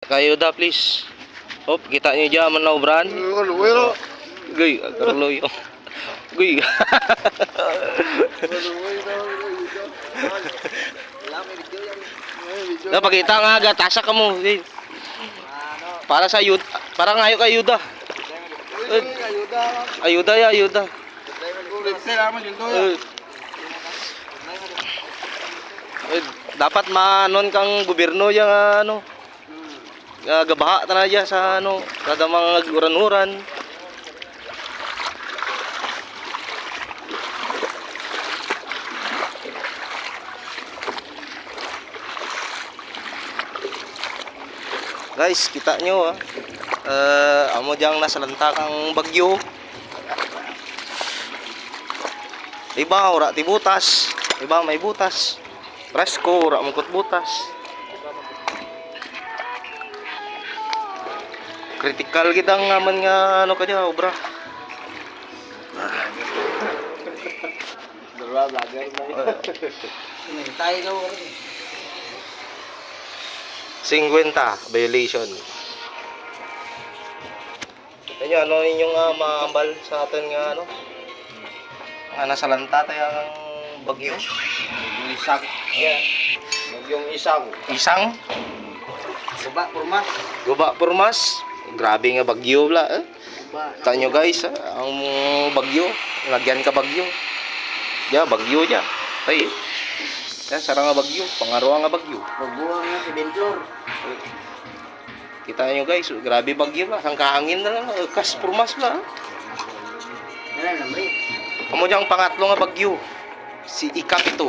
Kayo da please. Hop, kita nyo dyan manobran. Guy, karuloy. Guy. Pakita nga aga, tasak ka mo. Para sa ayuda, para nga kay ayuda. Ayuda ya, ayuda. Dapat manon kang gobyerno yang ano. Gabaha ta na dyan sa ano, kada mga uran-uran. Guys, kita nyo amo diyang nasa lantakang bagyo. Iba ora ti butas, iba may butas. Presko ora mangkot butas. Critical kita ngaman nga ano kanya obra. Dua vlogger na. Tayo daw. 50 violation. Kita nyo ano inyong maambal sa atin nga ano. Nga nasa lanta tayo ang bagyo. Isang. Yeah. Yung isang. Isang Guba purmas. guba purmas. Grabe nga bagyo bla eh. Kita nyo guys ang bagyo. Lagyan ka bagyo. Ya bagyo ya. Ay. Ya sarang nga bagyo, pangaruha nga bagyo. Pagbuwang nga si Bentlor. Kita nyo guys, grabe bagyo bla. Sang kahangin na lang, kas purmas bla. Yan ang namri. Amo diyang pangatlo nga bagyo. Si Ikap ito.